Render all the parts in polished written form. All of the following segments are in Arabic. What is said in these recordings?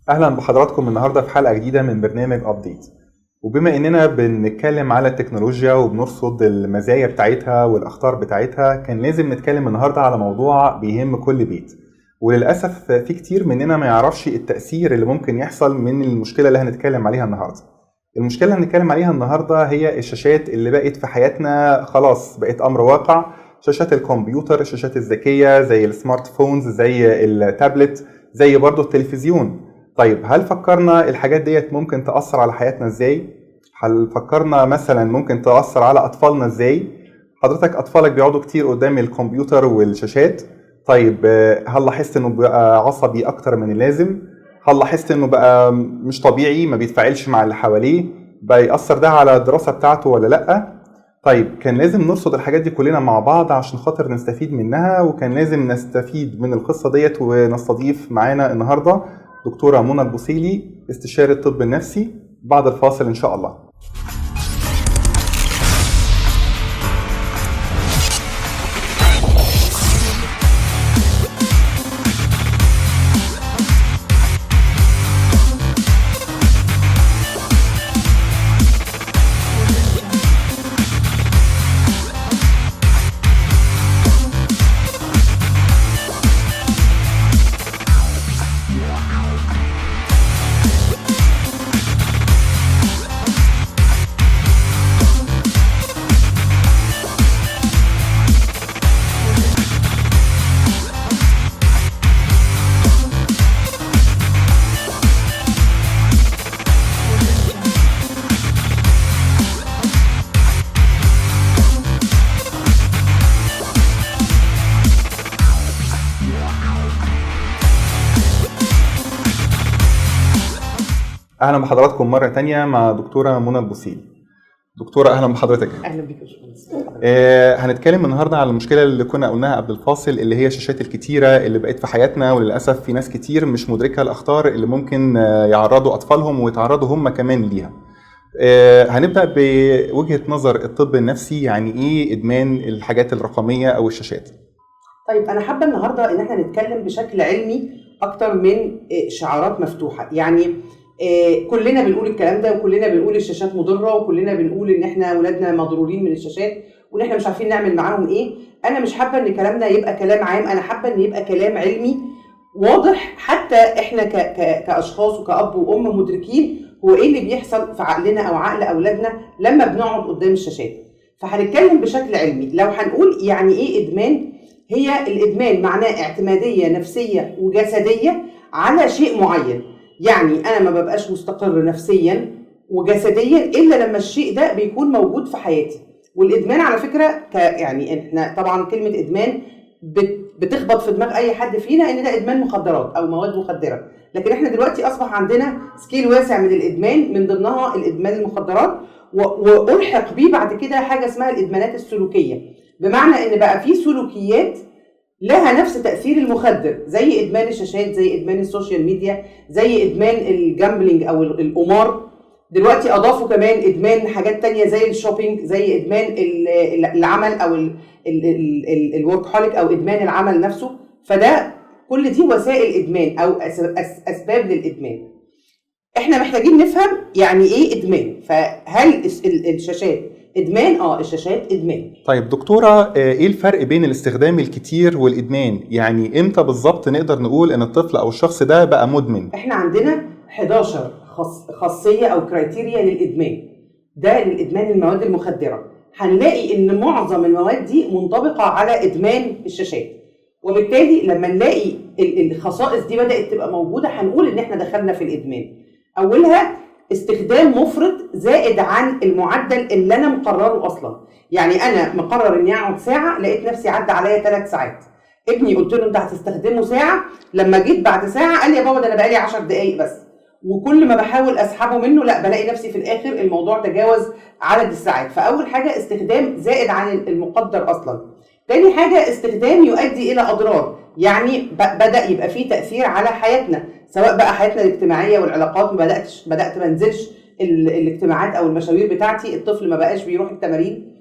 اهلا بحضراتكم النهارده في حلقه جديده من برنامج ابديت. وبما اننا بنتكلم على التكنولوجيا وبنرصد المزايا بتاعتها والاخطار بتاعتها، كان لازم نتكلم النهارده على موضوع بيهم كل بيت. وللاسف في كتير مننا ما يعرفش التاثير اللي ممكن يحصل من المشكله اللي هنتكلم عليها النهارده. المشكله اللي هنتكلم عليها النهارده هي الشاشات اللي بقت في حياتنا، خلاص بقت امر واقع. شاشات الكمبيوتر، الشاشات الذكيه زي السمارت فونز، زي التابلت، زي برضو التلفزيون. طيب هل فكرنا الحاجات ديت ممكن تأثر على حياتنا ازاي؟ هل فكرنا مثلا ممكن تأثر على أطفالنا ازاي؟ حضرتك أطفالك بيقعدوا كتير قدام الكمبيوتر والشاشات. طيب هل لاحظت انه بقى عصبي اكتر من اللازم؟ هل لاحظت انه بقى مش طبيعي، ما بيتفاعلش مع اللي حواليه؟ بقى يأثر ده على الدراسة بتاعته ولا لأ؟ طيب كان لازم نرصد الحاجات دي كلنا مع بعض عشان خاطر نستفيد منها، وكان لازم نستفيد من القصة ديت ونستضيف معانا النهاردة دكتورة منى البوصيلي، استشاري الطب النفسي. بعد الفاصل إن شاء الله. أهلا بحضراتكم مرة تانية مع دكتورة منى البوصيلي. دكتورة أهلا بحضرتك. اهلا بك يا باشمهندس. هنتكلم النهاردة على المشكلة اللي كنا قلناها قبل الفاصل، اللي هي الشاشات الكتيرة اللي بقت في حياتنا، وللأسف في ناس كتير مش مدركة الأخطار اللي ممكن يعرضوا أطفالهم ويتعرضوا هم كمان ليها. هنبدأ بوجهة نظر الطب النفسي، يعني إيه إدمان الحاجات الرقمية أو الشاشات؟ طيب انا حابه النهارده ان احنا نتكلم بشكل علمي اكتر من شعارات مفتوحه. يعني كلنا بنقول الكلام ده، وكلنا بنقول الشاشات مضره، وكلنا بنقول ان احنا اولادنا مضرورين من الشاشات وان احنا مش عارفين نعمل معاهم ايه. انا مش حابه ان كلامنا يبقى كلام عام، انا حابه ان يبقى كلام علمي واضح، حتى احنا كاشخاص وكأب وام مدركين هو ايه اللي بيحصل في عقلنا او عقل اولادنا لما بنقعد قدام الشاشات. فهنتكلم بشكل علمي. لو هنقول يعني ايه ادمان، هي الادمان معناه اعتماديه نفسيه وجسديه على شيء معين. يعني انا ما ببقاش مستقر نفسيا وجسديا الا لما الشيء ده بيكون موجود في حياتي. والادمان على فكره يعني احنا طبعا كلمه ادمان بتخبط في دماغ اي حد فينا ان ده ادمان مخدرات او مواد مخدره، لكن احنا دلوقتي اصبح عندنا سكيل واسع من الادمان، من ضمنها الادمان المخدرات، والحق بيه بعد كده حاجه اسمها الادمانات السلوكيه، بمعنى ان بقى في سلوكيات لها نفس تاثير المخدر، زي ادمان الشاشات، زي ادمان السوشيال ميديا، زي ادمان الجامبلينج او القمار. دلوقتي اضافوا كمان ادمان حاجات تانية زي الشوبينج، زي ادمان العمل او الوركهوليك او ادمان العمل نفسه. فده كل دي وسائل ادمان او اسباب للادمان. احنا محتاجين نفهم يعني ايه ادمان. فهل الشاشات ادمان؟ الشاشات ادمان. طيب دكتورة، ايه الفرق بين الاستخدام الكتير والادمان؟ يعني امتى بالظبط نقدر نقول ان الطفل او الشخص ده بقى مدمن؟ احنا عندنا 11 خاصية او كرايتيريا للادمان. ده للادمان المواد المخدرة. هنلاقي ان معظم المواد دي منطبقة على ادمان الشاشات، وبالتالي لما نلاقي الخصائص دي بدأت تبقى موجودة هنقول ان احنا دخلنا في الادمان. اولها استخدام مفرط زائد عن المعدل اللي انا مقرره اصلا. يعني انا مقرر اني اقعد ساعه، لقيت نفسي عدى عليا 3 ساعات. ابني قلت له انت هتستخدمه ساعه، لما جيت بعد ساعه قال لي يا بابا ده انا بقالي 10 دقائق بس. وكل ما بحاول اسحبه منه لا بلاقي نفسي في الاخر الموضوع تجاوز عدد الساعات. فاول حاجه استخدام زائد عن المقدر اصلا. تاني حاجه استخدام يؤدي الى اضرار، يعني بدا يبقى فيه تاثير على حياتنا، سواء بقى حياتنا الاجتماعيه والعلاقات، بدات ما انزلش الاجتماعات او المشاوير بتاعتي، الطفل ما بقاش بيروح التمارين،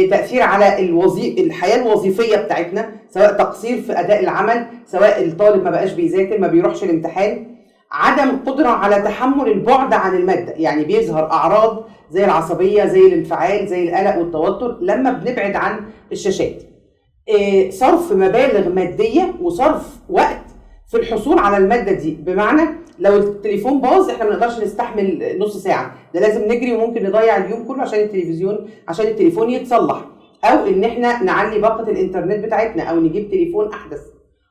تاثير على الحياه الوظيفيه بتاعتنا، سواء تقصير في اداء العمل، سواء الطالب ما بقاش بيذاكر، ما بيروحش الامتحان. عدم قدرة على تحمل البعد عن المادة، يعني بيظهر أعراض زي العصبية، زي الانفعال، زي القلق والتوتر لما بنبعد عن الشاشات. صرف مبالغ مادية وصرف وقت في الحصول على المادة دي، بمعنى لو التليفون باظ احنا ما نقدرش نستحمل نص ساعة، ده لازم نجري وممكن نضيع اليوم كله عشان التليفون يتصلح، او ان احنا نعلي باقة الانترنت بتاعتنا او نجيب تليفون احدث،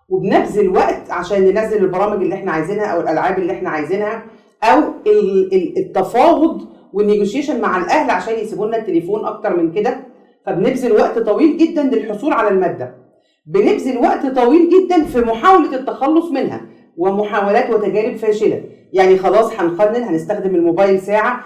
وبنبذل وقت عشان ننزل البرامج اللي احنا عايزينها او الالعاب اللي احنا عايزينها، او التفاوض والنيجوشيشن مع الاهل عشان يسيبوا لنا التليفون اكتر من كده. فبنبذل وقت طويل جدا للحصول على المادة، بنبذل وقت طويل جدا في محاولة التخلص منها ومحاولات وتجارب فاشلة. يعني خلاص هنقنن هنستخدم الموبايل ساعة،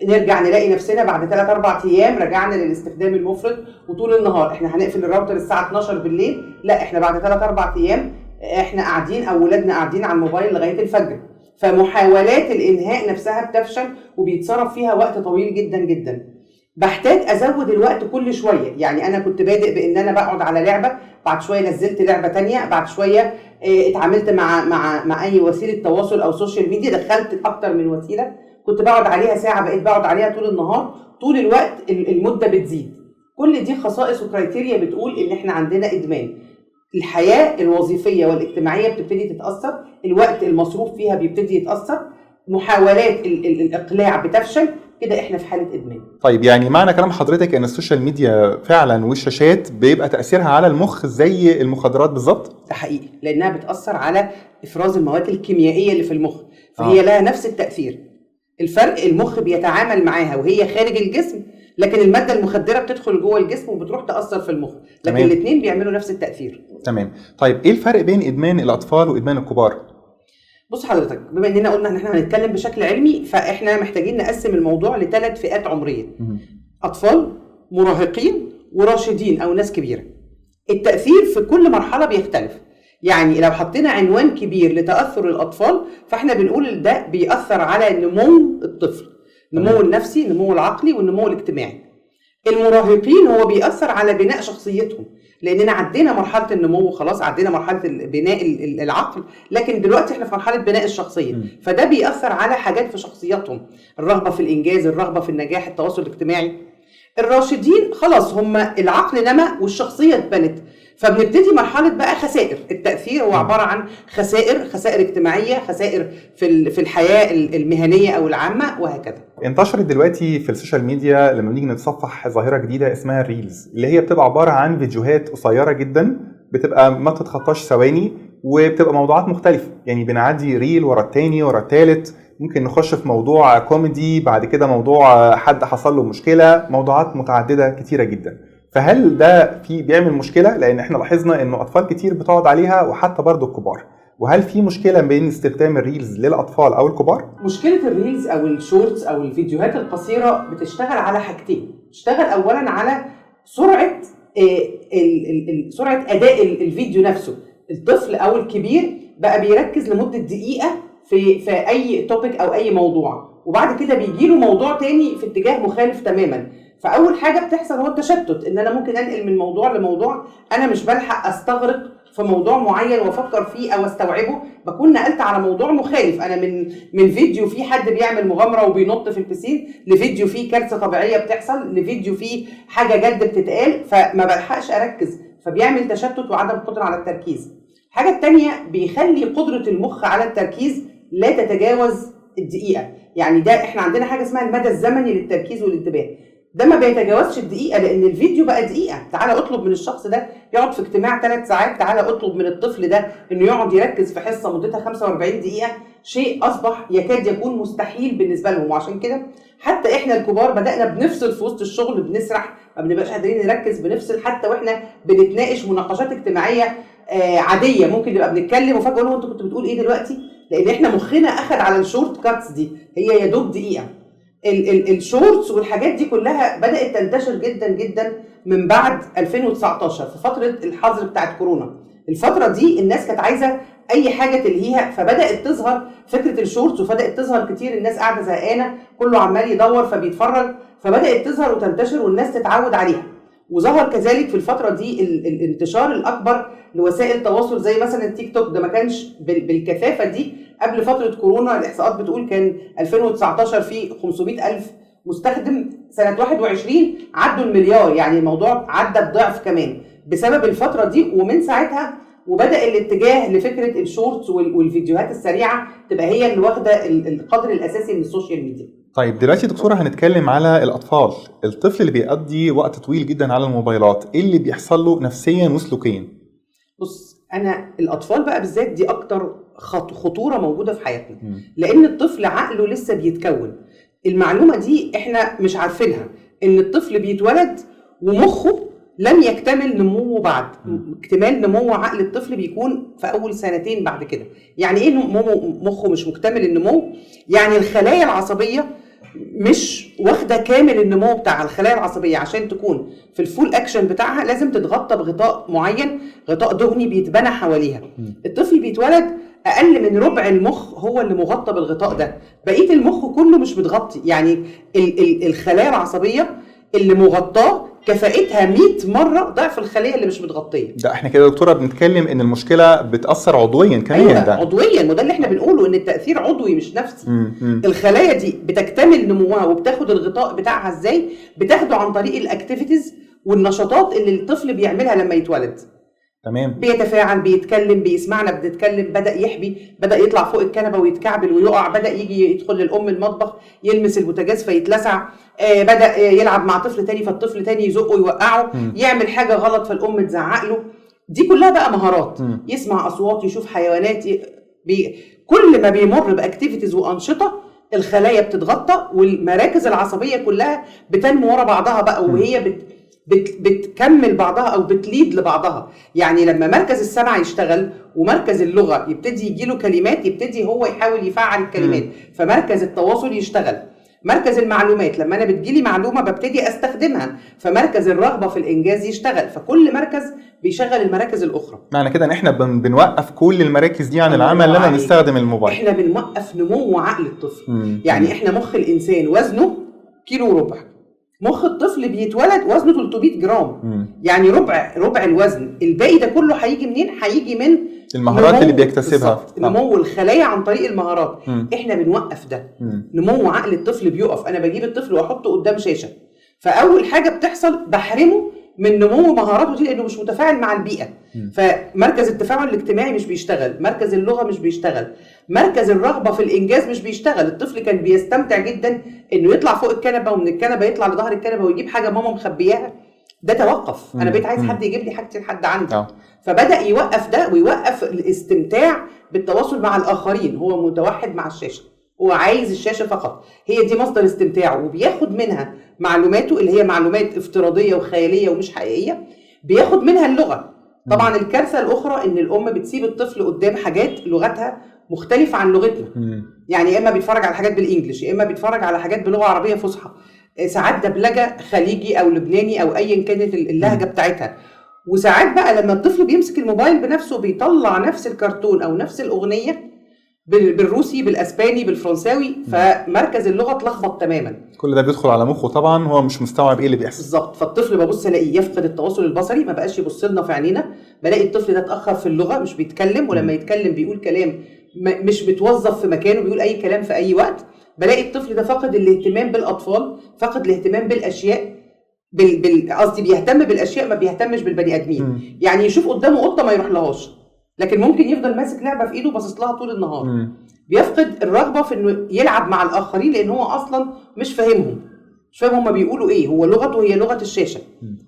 نرجع نلاقي نفسنا بعد 3-4 ايام رجعنا للاستخدام المفرط، وطول النهار احنا هنقفل الراوتر الساعة 12 بالليل، لا احنا بعد 3-4 ايام احنا قاعدين او ولادنا قاعدين على الموبايل لغاية الفجر. فمحاولات الانهاء نفسها بتفشل وبيتصرف فيها وقت طويل جدا جدا. بحتاج ازود الوقت كل شويه، يعني انا كنت بادئ بان انا بقعد على لعبه، بعد شويه نزلت لعبه تانية، بعد شويه اتعاملت مع اي وسيله تواصل او سوشيال ميديا، دخلت اكتر من وسيله كنت بقعد عليها ساعه بقيت بقعد عليها طول النهار، طول الوقت المده بتزيد. كل دي خصائص وكرايتيريا بتقول ان احنا عندنا ادمان. الحياه الوظيفيه والاجتماعيه بتبتدي تتاثر، الوقت المصروف فيها بيبتدي يتاثر، محاولات الاقلاع بتفشل، كده احنا في حاله ادمان. طيب يعني معنى كلام حضرتك ان السوشيال ميديا فعلا والشاشات بيبقى تاثيرها على المخ زي المخدرات بالظبط؟ ده حقيقي، لانها بتاثر على افراز المواد الكيميائيه اللي في المخ، فهي لها نفس التاثير. الفرق المخ بيتعامل معاها وهي خارج الجسم، لكن الماده المخدره بتدخل جوه الجسم وبتروح تاثر في المخ، لكن الاثنين بيعملوا نفس التاثير. تمام. طيب ايه الفرق بين ادمان الاطفال وادمان الكبار؟ بص حضرتك، بما اننا قلنا ان احنا هنتكلم بشكل علمي، فاحنا محتاجين نقسم الموضوع ل3 فئات عمريه: اطفال، مراهقين، وراشدين او ناس كبيره. التاثير في كل مرحله بيختلف. يعني لو حطينا عنوان كبير لتاثر الاطفال، فاحنا بنقول ده بيأثر على نمو الطفل، النمو النفسي، النمو العقلي، والنمو الاجتماعي. المراهقين هو بيأثر على بناء شخصيتهم، لاننا عدينا مرحله النمو خلاص، عدينا مرحله بناء العقل، لكن دلوقتي احنا في مرحله بناء الشخصيه. فده بيأثر على حاجات في شخصياتهم: الرغبه في الانجاز، الرغبه في النجاح، التواصل الاجتماعي. الراشدين خلاص هم العقل نما والشخصيه اتبنت، فبنبتدي مرحله بقى خسائر. التأثير هو عباره عن خسائر اجتماعيه، خسائر في الحياه المهنيه او العامه، وهكذا. انتشرت دلوقتي في السوشيال ميديا لما نيجي نتصفح ظاهره جديده اسمها الريلز، اللي هي بتبقى عباره عن فيديوهات قصيره جدا، بتبقى ما تتخطاش ثواني، وبتبقى موضوعات مختلفه. يعني بنعدي ريل ورا التاني ورا التالت، ممكن نخش في موضوع كوميدي، بعد كده موضوع حد حصل له مشكله، موضوعات متعدده كتيره جدا. فهل ده بيعمل مشكله؟ لان احنا لاحظنا انه اطفال كتير بتقعد عليها وحتى برضو الكبار. وهل في مشكله بين استخدام الريلز للاطفال او الكبار؟ مشكله الريلز او الشورتس او الفيديوهات القصيره بتشتغل على حاجتين. بتشتغل اولا على سرعه اداء الفيديو نفسه. الطفل او الكبير بقى بيركز لمده دقيقه في اي توبيك او اي موضوع، وبعد كده بيجيله موضوع تاني في اتجاه مخالف تماما. فاول حاجه بتحصل هو التشتت، ان انا ممكن انقل من موضوع لموضوع، انا مش بلحق استغرق في موضوع معين وافكر فيه او استوعبه، بكون نقلت على موضوع مخالف. انا من فيديو فيه حد بيعمل مغامره وبينط في البسين، لفيديو فيه كارثه طبيعيه بتحصل، لفيديو فيه حاجه جد بتتقال، فما بلحقش اركز، فبيعمل تشتت وعدم قدره على التركيز. الحاجه الثانيه بيخلي قدره المخ على التركيز لا تتجاوز الدقيقه. يعني ده احنا عندنا حاجه اسمها المدى الزمني للتركيز والانتباه، ده ما بيتجاوزش الدقيقه، لان الفيديو بقى دقيقه. تعالى اطلب من الشخص ده يقعد في اجتماع 3 ساعات، تعالى اطلب من الطفل ده انه يقعد يركز في حصه مدتها 45 دقيقه، شيء اصبح يكاد يكون مستحيل بالنسبه لهم. وعشان كده حتى احنا الكبار بدانا بنفصل في وسط الشغل، بنسرح، ما بنبقاش قادرين نركز، بنفصل حتى واحنا بنتناقش مناقشات اجتماعيه عاديه، ممكن نبقى بنتكلم وفجاه نقول انت كنت بتقول ايه دلوقتي، لان احنا مخنا اخد على الشورت كاتس دي، هي يا دوب دقيقه. الشورتس والحاجات دي كلها بدأت تنتشر جدا جدا من بعد 2019 في فترة الحظر بتاعت كورونا. الفترة دي الناس كانت عايزة أي حاجة تلهيها، فبدأت تظهر فكرة الشورتس، وبدأت تظهر كتير، الناس قاعدة زهقانة كله عمال يدور فبيتفرج، فبدأت تظهر وتنتشر والناس تتعود عليها. وظهر كذلك في الفترة دي الانتشار الأكبر لوسائل التواصل زي مثلا التيك توك، ده ما كانش بالكثافة دي قبل فتره كورونا الاحصاءات بتقول كان 2019 في 500,000 مستخدم، سنه 21 عدوا المليار، يعني الموضوع عدى الضعف كمان بسبب الفتره دي. ومن ساعتها وبدا الاتجاه لفكره الشورتس والفيديوهات السريعه تبقى هي اللي واخده القدر الاساسي من السوشيال ميديا. طيب دلوقتي دكتورة هنتكلم على الأطفال. الطفل اللي بيقضي وقت طويل جدا على الموبايلات، إيه اللي بيحصل له نفسيا وسلوكيا؟ بص، أنا الأطفال بقى بالذات دي أكتر خطورة موجودة في حياتنا، لأن الطفل عقله لسه بيتكون. المعلومة دي إحنا مش عارفينها، إن الطفل بيتولد ومخه لم يكتمل نموه بعد. اكتمال نمو عقل الطفل بيكون في أول سنتين بعد كده. يعني إيه مخه مش مكتمل النمو؟ يعني الخلايا العصبية مش واخده كامل النمو بتاع الخلايا العصبيه. عشان تكون في الفول اكشن بتاعها لازم تتغطى بغطاء معين، غطاء دهني بيتبنى حواليها. الطفل بيتولد اقل من ربع المخ هو اللي مغطى بالغطاء ده، بقيه المخ كله مش متغطي. يعني الخلايا العصبيه اللي مغطاه كفاءتها 100 مره ضعف الخليه اللي مش متغطيه. ده احنا كده يا دكتوره بنتكلم ان المشكله بتاثر عضويا كمان. أيوة ده عضويا، وده اللي احنا بنقوله ان التاثير عضوي مش نفسي. الخلايا دي بتكتمل نموها وبتاخد الغطاء بتاعها ازاي؟ بتاخده عن طريق الاكتيفيتيز والنشاطات اللي الطفل بيعملها لما يتولد. تمام. بيتفاعل، بيتكلم، بيسمعنا بنتكلم، بدا يحبي، بدا يطلع فوق الكنبه ويتكعبل ويقع، بدا يجي يدخل للام المطبخ يلمس البوتاجاز فيتلسع، بدا يلعب مع طفل تاني فالطفل تاني يزقه ويوقعه، يعمل حاجه غلط فالام تزعق له. دي كلها بقى مهارات. يسمع اصوات، يشوف حيوانات، كل ما بيمر باكتيفيتيز وانشطه الخلايا بتتغطى والمراكز العصبيه كلها بتنمو ورا بعضها بقى، وهي بتكمل بعضها او بتليد لبعضها. يعني لما مركز السمع يشتغل ومركز اللغه يبتدي يجيله كلمات، يبتدي هو يحاول يفعل الكلمات، فمركز التواصل يشتغل. مركز المعلومات، لما انا بتجيلي معلومه ببتدي استخدمها، فمركز الرغبه في الانجاز يشتغل. فكل مركز بيشغل المراكز الاخرى. معنى كده ان احنا بنوقف كل المراكز دي عن العمل لما نستخدم الموبايل. احنا بنوقف نمو عقل الطفل. يعني احنا مخ الانسان وزنه كيلو وربع، مخ الطفل بيتولد وزنه 300 جرام. يعني ربع الوزن. الباقي ده كله هيجي منين؟ هيجي من المهارات اللي بيكتسبها، نمو الخلايا عن طريق المهارات. احنا بنوقف ده. نمو عقل الطفل بيقف. انا بجيب الطفل واحطه قدام شاشه، فاول حاجه بتحصل بحرمه من نمو مهاراته دي لانه مش متفاعل مع البيئه. فمركز التفاعل الاجتماعي مش بيشتغل، مركز اللغه مش بيشتغل، مركز الرغبه في الانجاز مش بيشتغل. الطفل كان بيستمتع جدا انه يطلع فوق الكنبه ومن الكنبه يطلع لظهر الكنبه ويجيب حاجه ماما مخبياها. ده توقف. انا بقيت عايز حد يجيب لي حاجتي لحد عندي. فبدا يوقف ده ويوقف الاستمتاع بالتواصل مع الاخرين. هو متوحد مع الشاشه، هو عايز الشاشه فقط، هي دي مصدر استمتاعه، وبياخد منها معلوماته اللي هي معلومات افتراضيه وخياليه ومش حقيقيه، بياخد منها اللغه. طبعا الكارثه الاخرى ان الام بتسيب الطفل قدام حاجات لغتها مختلفه عن لغتنا. يعني يا اما بيتفرج على حاجات بالانجلش، يا اما بيتفرج على حاجات بلغه عربيه فصحى، ساعات دبلجه خليجي او لبناني او ايا كانت اللهجه بتاعتها. وساعات بقى لما الطفل بيمسك الموبايل بنفسه بيطلع نفس الكرتون او نفس الاغنيه بالروسي، بالاسباني، بالفرنساوي، فمركز اللغه اتلخبط تماما. كل ده بيدخل على مخه طبعا، هو مش مستوعب ايه اللي بيحصل بالظبط. فالطفل ببص الاقيه يفقد التواصل البصري، ما بقاش يبص لنا في عينينا، بلاقي الطفل ده اتاخر في اللغه، مش بيتكلم، ولما يتكلم بيقول كلام مش متوظف في مكانه، بيقول اي كلام في اي وقت. بلاقي الطفل ده فقد الاهتمام بالاطفال، فقد الاهتمام بالاشياء، قصدي بيهتم بالاشياء ما بيهتمش بالبني ادمين. يعني يشوف قدامه قطه ما يروح لهاش، لكن ممكن يفضل ماسك لعبه في ايده باصص لها طول النهار. بيفقد الرغبه في انه يلعب مع الاخرين لان هو اصلا مش فاهمهم، مش فاهم هما بيقولوا ايه، هو لغته هي لغه الشاشه.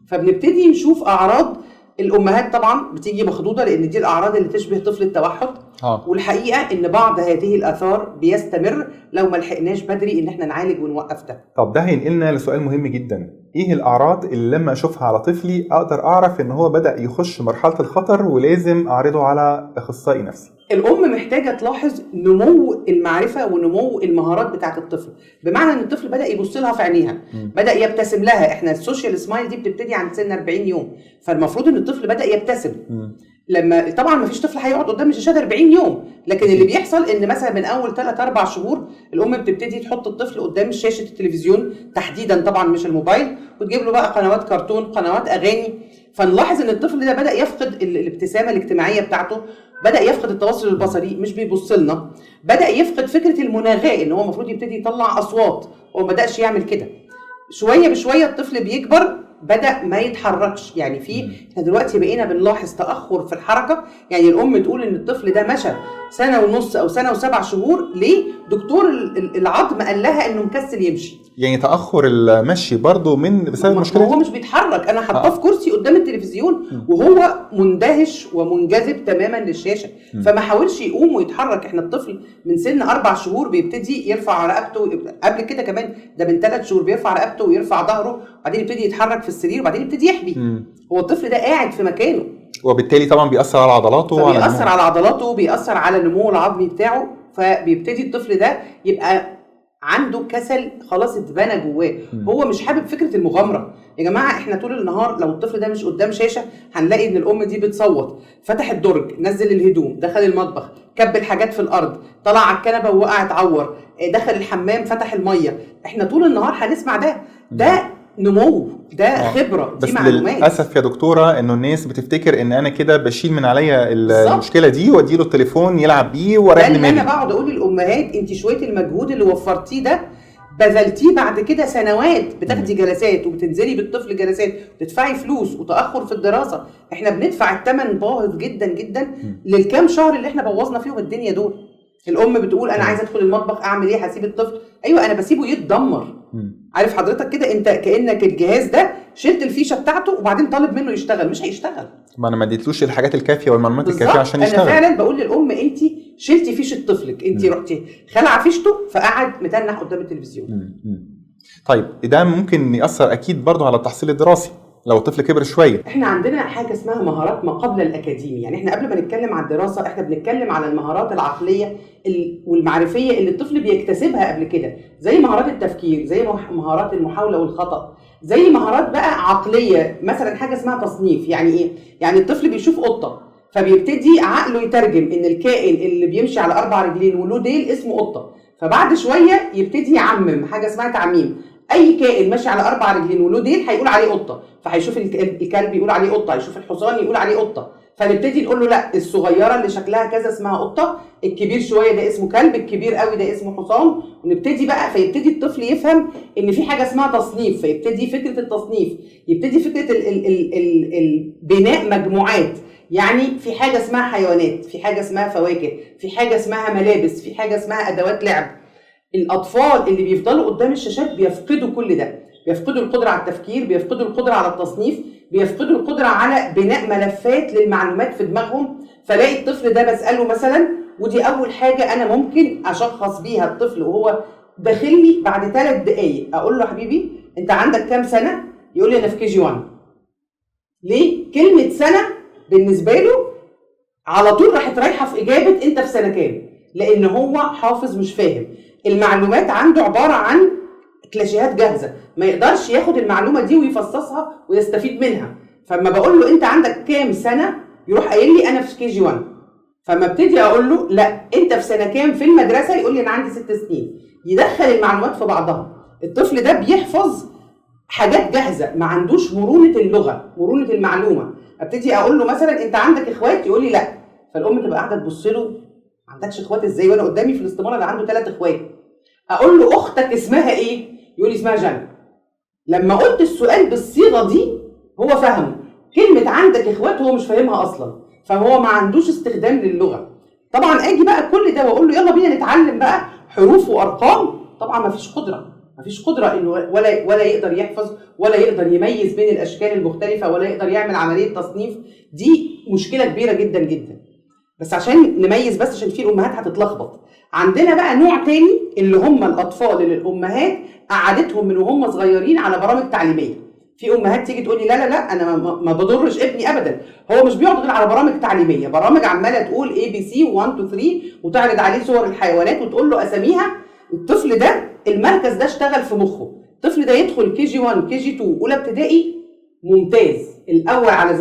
فبنبتدي نشوف اعراض. الامهات طبعا بتيجي مخضوضه لان دي الاعراض اللي تشبه طفل التوحد. والحقيقه ان بعض هذه الاثار بيستمر لو ما لحقناش بدري ان احنا نعالج ونوقف ده. طب ده هينقلنا لسؤال مهم جدا، ايه الاعراض اللي لما اشوفها على طفلي اقدر اعرف ان هو بدا يخش مرحله الخطر ولازم اعرضه على اخصائي نفسي؟ الام محتاجه تلاحظ نمو المعرفه ونمو المهارات بتاعه الطفل، بمعنى ان الطفل بدا يبص لها في عينيها، بدا يبتسم لها. احنا السوشيال سمايل دي بتبتدي عند سن 40 يوم، فالمفروض ان الطفل بدا يبتسم. لما طبعا ما فيش طفل هيقعد قدام الشاشه 40 يوم، لكن اللي بيحصل ان مثلا من اول 3-4 شهور الام بتبتدي تحط الطفل قدام شاشه التلفزيون تحديدا، طبعا مش الموبايل، وتجيب له بقى قنوات كرتون، قنوات اغاني، فنلاحظ ان الطفل ده بدا يفقد الابتسامه الاجتماعيه بتاعته، بدا يفقد التواصل البصري، مش بيبص لنا، بدا يفقد فكره المناغاه ان هو المفروض يبتدي يطلع اصوات، هو ما بداش يعمل كده. شويه بشويه الطفل بيكبر، بدا ما يتحركش. يعني احنا دلوقتي بقينا بنلاحظ تاخر في الحركه. يعني الام تقول ان الطفل ده مشى سنه ونص او سنه و7 شهور، ليه؟ دكتور العظم قال لها انه مكسل يمشي. يعني تاخر المشي برضو بسبب المشكله هو دي؟ مش بيتحرك، انا حاطاه في كرسي قدام التلفزيون وهو مندهش ومنجذب تماما للشاشه، فما حاولش يقوم ويتحرك. احنا الطفل من سن 4 شهور بيبتدي يرفع رقبته، قبل كده كمان ده من 3 شهور بيرفع رقبته ويرفع ظهره، وبعدين يبتدي يتحرك في السرير، وبعدين يبتدي يحبي. هو الطفل ده قاعد في مكانه، وبالتالي طبعا بيأثر على عضلاته، بيأثر على عضلاته، بيأثر على النمو العظمي بتاعه. فبيبتدي الطفل ده يبقى عنده كسل خلاص اتبنى جواه، هو مش حابب فكره المغامره. يا جماعه احنا طول النهار لو الطفل ده مش قدام شاشه هنلاقي ان الام دي بتصوت، فتح الدرج، نزل الهدوم، دخل المطبخ، كب الحاجات في الارض، طلع على الكنبه ووقع اتعور، دخل الحمام فتح الميه. احنا طول النهار هنسمع ده نمو، ده خبره، دي بس معلومات. للاسف يا دكتوره انه الناس بتفتكر ان انا كده بشيل من عليا المشكله دي واديله التليفون يلعب بيه ورايح دماغي. انا بقعد اقول للامهات انت شويه المجهود اللي وفرتيه ده بذلتيه بعد كده سنوات، بتاخدي جلسات وبتنزلي بالطفل جلسات وتدفعي فلوس وتاخر في الدراسه. احنا بندفع الثمن باهظ جدا جدا للكام شهر اللي احنا بوظنا فيهم الدنيا دول. الام بتقول انا عايزه ادخل المطبخ، اعمل ايه؟ هسيب الطفل؟ ايوه انا بسيبه يتدمر. عارف حضرتك كده انت كانك الجهاز ده شلت الفيشه بتاعته وبعدين طالب منه يشتغل، مش هيشتغل. ما انا ما اديتلوش الحاجات الكافيه والمعلومات الكافيه عشان يشتغل. انا فعلا بقول للام انت شلتي فيشه طفلك، انت رحتي خلع فيشته فقعد متنح قدام التلفزيون. طيب ده ممكن ياثر اكيد برضه على التحصيل الدراسي لو الطفل كبر شويه. احنا عندنا حاجه اسمها مهارات ما قبل الاكاديمي. يعني احنا قبل ما نتكلم عن الدراسه احنا بنتكلم على المهارات العقليه والمعرفيه اللي الطفل بيكتسبها قبل كده، زي مهارات التفكير، زي مهارات المحاوله والخطا، زي مهارات بقى عقليه. مثلا حاجه اسمها تصنيف. يعني ايه؟ يعني الطفل بيشوف قطه فبيبتدي عقله يترجم ان الكائن اللي بيمشي على 4 رجلين وله ديل اسمه قطه، فبعد شويه يبتدي يعمم، حاجه اسمها تعميم. اي كائن ماشي على 4 رجلين وله ديل هيقول عليه قطه، فهيشوف الكلب يقول عليه قطه، هيشوف الحصان يقول عليه قطه. فنبتدي نقول له لا، الصغيره اللي شكلها كذا اسمها قطه، الكبير شويه ده اسمه كلب، الكبير قوي ده اسمه حصان. ونبتدي بقى فيبتدي الطفل يفهم ان في حاجه اسمها تصنيف، فيبتدي فكره التصنيف، يبتدي فكره بناء مجموعات. يعني في حاجه اسمها حيوانات، في حاجه اسمها فواكه، في حاجه اسمها ملابس، في حاجه اسمها ادوات لعب. الأطفال اللي بيفضلوا قدام الشاشات بيفقدوا كل ده، بيفقدوا القدرة على التفكير، بيفقدوا القدرة على التصنيف، بيفقدوا القدرة على بناء ملفات للمعلومات في دماغهم. فلاقي الطفل ده بسأله مثلا، ودي أول حاجة أنا ممكن أشخص بيها الطفل وهو داخل لي بعد 3 دقايق، أقول له حبيبي أنت عندك كام سنة؟ يقول لي أنا في KG1. ليه؟ كلمة سنة بالنسبة له على طول راحت رايحة في إجابة أنت في سنة كام؟ لأن هو حافظ مش فاهم. المعلومات عنده عبارة عن كلاشيهات جاهزة، ما يقدرش ياخد المعلومة دي ويفصصها ويستفيد منها. فما بقول له انت عندك كام سنة يروح قايل لي انا في KG1. فما ابتدي اقول له لا انت في سنة كام في المدرسة، يقول لي انا عندي 6 سنين. يدخل المعلومات في بعضها. الطفل ده بيحفظ حاجات جاهزة، ما عندوش مرونة اللغة، مرونة المعلومة. ابتدي اقول له مثلا انت عندك اخوات؟ يقول لي لا. فالام تبقى قاعدة تبص له، ما عندكش اخوات ازاي وانا قدامي في الاستمارة اللي عنده 3 اخوات؟ اقول له اختك اسمها ايه؟ يقول لي اسمها جنى. لما قلت السؤال بالصيغه دي هو فهمه. كلمه عندك اخوات هو مش فاهمها اصلا، فهو ما عندوش استخدام للغه. طبعا اجي بقى كل ده واقول له يلا بينا نتعلم بقى حروف وارقام، طبعا ما فيش قدره انه ولا يقدر يحفظ، ولا يقدر يميز بين الاشكال المختلفه، ولا يقدر يعمل عمليه تصنيف. دي مشكله كبيره جدا جدا. بس عشان نميز، بس عشان في الامهات هتتلخبط. عندنا بقى نوع تاني اللي هم الاطفال اللي الامهات قعدتهم من وهم صغيرين على برامج تعليميه. في امهات تيجي تقول لي لا لا لا انا ما بضرش ابني ابدا، هو مش بيقعد غير على برامج تعليميه، برامج عماله تقول ABC 1 2 3 وتعرض عليه صور الحيوانات وتقول له اساميها. الطفل ده المركز ده اشتغل في مخه. الطفل ده يدخل KG1 KG2 اولى ابتدائي ممتاز، الاول على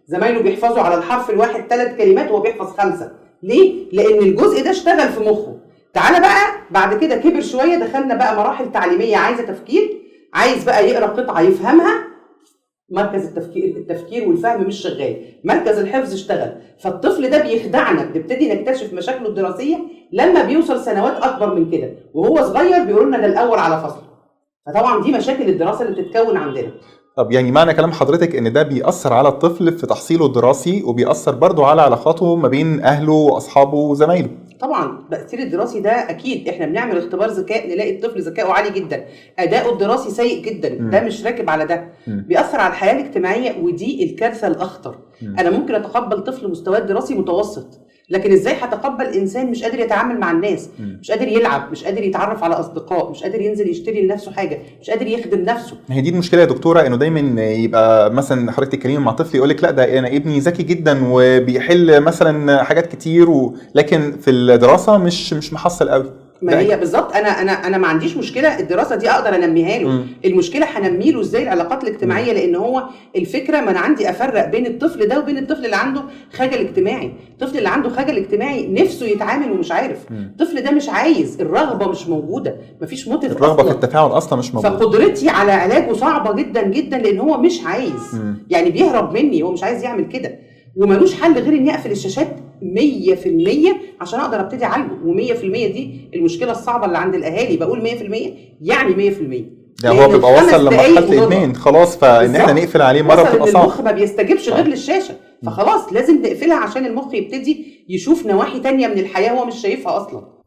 زمايله بيحفظوا على الحرف الواحد 3 كلمات وهو بيحفظ 5. ليه؟ لان الجزء ده اشتغل في مخه. تعالى بقى بعد كده كبر شويه، دخلنا بقى مراحل تعليميه عايزه تفكير، عايز بقى يقرا قطعه يفهمها مركز التفكير والفهم مش شغال، مركز الحفظ اشتغل، فالطفل ده بيخدعنا، بنبتدي نكتشف مشاكله الدراسيه لما بيوصل سنوات اكبر من كده، وهو صغير بيقولوا لنا ده الاول على فصله. فطبعا دي مشاكل الدراسه اللي بتتكون عندنا. طب يعني معنى كلام حضرتك ان ده بيأثر على الطفل في تحصيله الدراسي، وبيأثر برضو على علاقاته ما بين اهله واصحابه وزمايله. طبعا التأثير الدراسي ده اكيد، احنا بنعمل اختبار ذكاء نلاقي الطفل ذكائه عالي جدا، اداؤه الدراسي سيء جدا، ده مش راكب على ده. بيأثر على الحياه الاجتماعيه، ودي الكارثه الاخطر. انا ممكن اتقبل طفل مستواه الدراسي متوسط، لكن ازاي هتقبل انسان مش قادر يتعامل مع الناس، مش قادر يلعب، مش قادر يتعرف على اصدقاء، مش قادر ينزل يشتري لنفسه حاجه، مش قادر يخدم نفسه؟ هي دي المشكله يا دكتوره، انه دايما يبقى مثلا حضرتك تتكلمي مع طفل يقول لك لا ده انا ابني ذكي جدا وبيحل مثلا حاجات كتير لكن في الدراسه مش محصل قوي. ما هي بالظبط، انا ما عنديش مشكله، الدراسه دي اقدر انميها له. المشكله هنمي له ازاي العلاقات الاجتماعيه، لان هو الفكره ما انا عندي افرق بين الطفل ده وبين الطفل اللي عنده خجل اجتماعي. الطفل اللي عنده خجل اجتماعي نفسه يتعامل ومش عارف، الطفل ده مش عايز، الرغبه مش موجوده، مفيش موتيف، الرغبه في التفاعل اصلا مش موجوده، فقدرتي على علاجه صعبه جدا جدا، لان هو مش عايز. يعني بيهرب مني، هو مش عايز يعمل كده، وملوش حل غير اني اقفل الشاشات 100% عشان اقدر ابتدي اعالجه. و100% دي المشكله الصعبه اللي عند الاهالي، بقول 100% يعني 100%. ده هو بيبقى وصل لمرحله الادمان خلاص، فان احنا نقفل عليه مره بتبقى صعبه. المخ ما بيستجيبش غير للشاشه، فخلاص لازم نقفلها عشان المخ يبتدي يشوف نواحي تانية من الحياه هو مش شايفها اصلا.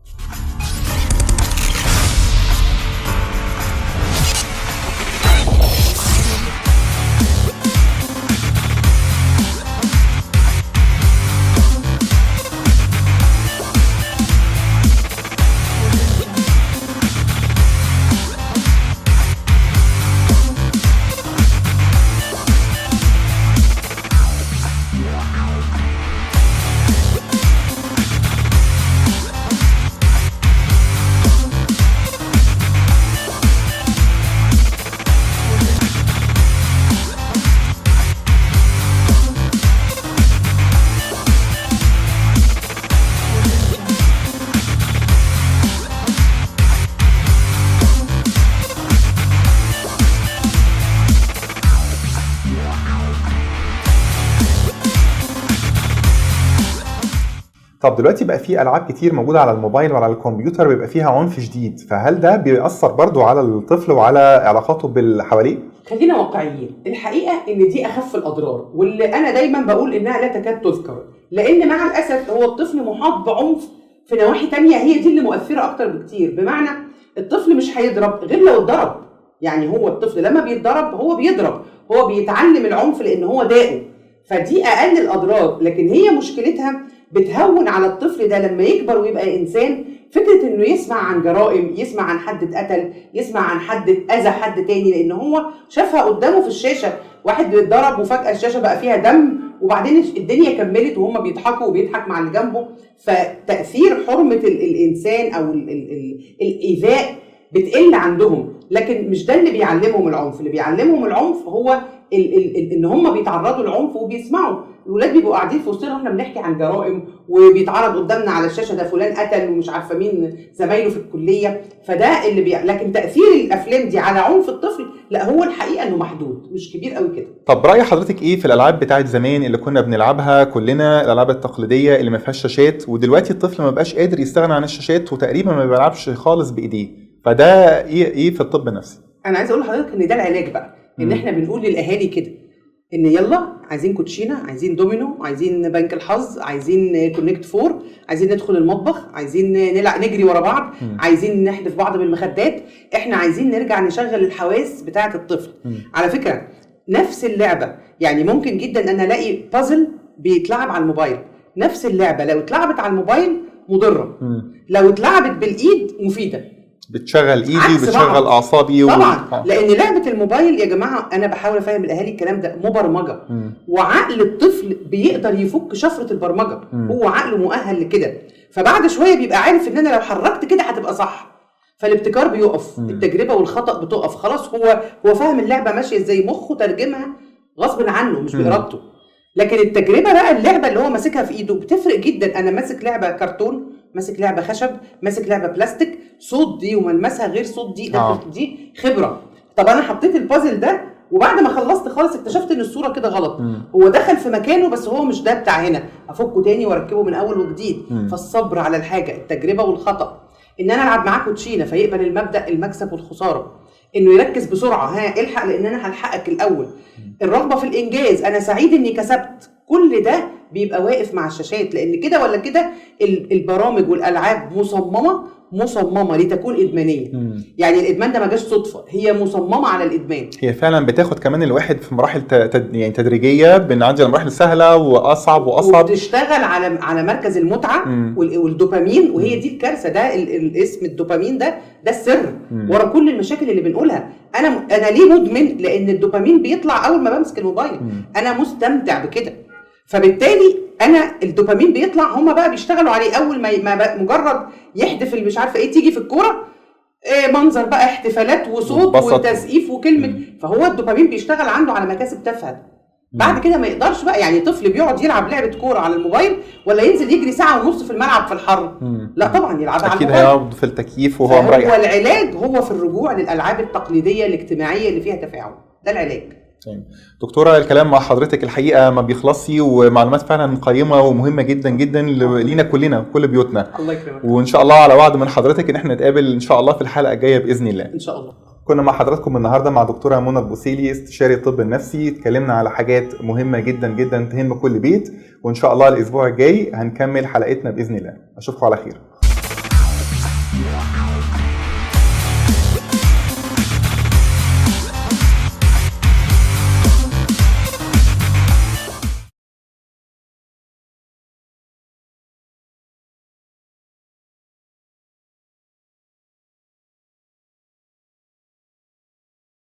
طب دلوقتي بقى في العاب كتير موجوده على الموبايل وعلى الكمبيوتر بيبقى فيها عنف شديد، فهل ده بيأثر برضو على الطفل وعلى علاقاته بالحواليه؟ خلينا واقعيين، الحقيقه ان دي اخف الاضرار، واللي انا دايما بقول انها لا تكاد تذكر، لان مع الاسف هو الطفل محاط بعنف في نواحي تانية هي دي اللي مؤثره اكتر بكتير. بمعنى الطفل مش هيضرب غير لو اتضرب، يعني هو الطفل لما بيتضرب هو بيضرب، هو بيتعلم العنف لان هو داقه، فدي اقل الاضرار. لكن هي مشكلتها بتهون على الطفل ده لما يكبر ويبقى انسان، فكره انه يسمع عن جرائم، يسمع عن حد اتقتل، يسمع عن حد اذى حد تاني، لان هو شافها قدامه في الشاشه، واحد بيتضرب وفجاه الشاشه بقى فيها دم، وبعدين الدنيا كملت وهم بيضحكوا وبيضحك مع اللي جنبه. فتاثير حرمه الانسان او الايذاء بتقل عندهم. لكن مش ده اللي بيعلمهم العنف، اللي بيعلمهم العنف هو ان هم بيتعرضوا للعنف وبيسمعوا. الولاد بيبقوا قاعدين في وسطنا واحنا بنحكي عن جرائم، وبيتعرض قدامنا على الشاشه ده فلان قتل ومش عارفه مين زمايله في الكليه، فده اللي لكن تاثير الافلام دي على عنف الطفل لا، هو الحقيقه انه محدود، مش كبير قوي كده. طب راي حضرتك ايه في الالعاب بتاعت زمان اللي كنا بنلعبها كلنا، الالعاب التقليديه اللي ما فيهاش شاشات، ودلوقتي الطفل ما بقاش قادر يستغنى عن الشاشات وتقريبا ما بيلعبش خالص بايديه، فده ايه في الطب النفسي؟ انا عايز اقول لحضرتك ان ده العلاج بقى، ان احنا بنقول للاهالي كده ان يلا عايزين كوتشينه، عايزين دومينو، عايزين بنك الحظ، عايزين كونكت فور، عايزين ندخل المطبخ، عايزين نلعب نجري ورا بعض، عايزين نحدف بعض بالمخدات، احنا عايزين نرجع نشغل الحواس بتاعه الطفل. على فكره نفس اللعبه، يعني ممكن جدا ان الاقي بازل بيتلعب على الموبايل، نفس اللعبه لو اتلعبت على الموبايل مضره، لو اتلعبت بالايد مفيده، بتشغل ايدي وبتشغل اعصابي طبعا لان لعبه الموبايل يا جماعه، انا بحاول افهم الاهالي الكلام ده، مبرمجه، وعقل الطفل بيقدر يفك شفره البرمجه، هو عقله مؤهل لكده، فبعد شويه بيبقى عارف ان انا لو حركت كده هتبقى صح، فالابتكار بيقف، التجربه والخطا بتقف، خلاص هو فاهم اللعبه ماشيه ازاي، مخه ترجمها غصب عنه مش بارادته. لكن التجربه بقى، اللعبه اللي هو ماسكها في ايده بتفرق جدا، انا ماسك لعبه كرتون، ماسك لعبه خشب، ماسك لعبه بلاستيك، صوت دي وملمسها غير صوت دي، دي خبره. طب انا حطيت البازل ده وبعد ما خلصت خالص اكتشفت ان الصوره كده غلط. هو دخل في مكانه بس هو مش ده بتاع هنا، افكه تاني واركبه من اول وجديد. فالصبر على الحاجه، التجربه والخطا، ان انا العب معاه كوتشينه فيقبل المبدا المكسب والخساره، انه يركز بسرعه، ها الحق لان انا هلحقك الاول. الرغبه في الانجاز، انا سعيد اني كسبت. كل ده بيبقى واقف مع الشاشات، لان كده ولا كده البرامج والالعاب مصممه لتكون ادمانيه. يعني الادمان ده ما جاش صدفه، هي مصممه على الادمان. هي فعلا بتاخد كمان الواحد في مراحل يعني تدريجيه، بنعدي المراحل سهله واصعب واصعب، وبتشتغل على مركز المتعه والدوبامين. وهي دي الكارثه، ده الاسم الدوبامين ده السر ورا كل المشاكل اللي بنقولها. انا ليه مدمن؟ لان الدوبامين بيطلع اول ما بمسك الموبايل، انا مستمتع بكده، فبالتالي انا الدوبامين بيطلع، هما بقى بيشتغلوا عليه. اول ما مجرد يحدف اللي مش عارفه ايه تيجي في الكوره، منظر بقى احتفالات وصوت وتسقيف وكلمه، فهو الدوبامين بيشتغل عنده على مكاسب تافهه. بعد كده ما يقدرش بقى. يعني طفل بيقعد يلعب لعبه كوره على الموبايل ولا ينزل يجري ساعه ونص في الملعب في الحر؟ لا طبعا يلعبها على الموبايل، اكيد هيقعد في التكييف وهو مريح. هو العلاج هو في الرجوع للالعاب التقليديه الاجتماعيه اللي فيها تفاعل، ده العلاج. دكتورة، الكلام مع حضرتك الحقيقة ما بيخلصش، ومعلومات فعلا قيمة ومهمة جدا جدا لينا كلنا كل بيوتنا. الله يكرمك. وإن شاء الله على وعد من حضرتك إن احنا نتقابل إن شاء الله في الحلقة الجاية بإذن الله. إن شاء الله. كنا مع حضراتكم النهاردة مع دكتورة منى البوصيلي، استشاري الطب النفسي. اتكلمنا على حاجات مهمة جدا جدا تهم كل بيت، وإن شاء الله الأسبوع الجاي هنكمل حلقتنا بإذن الله. أشوفكم على خير.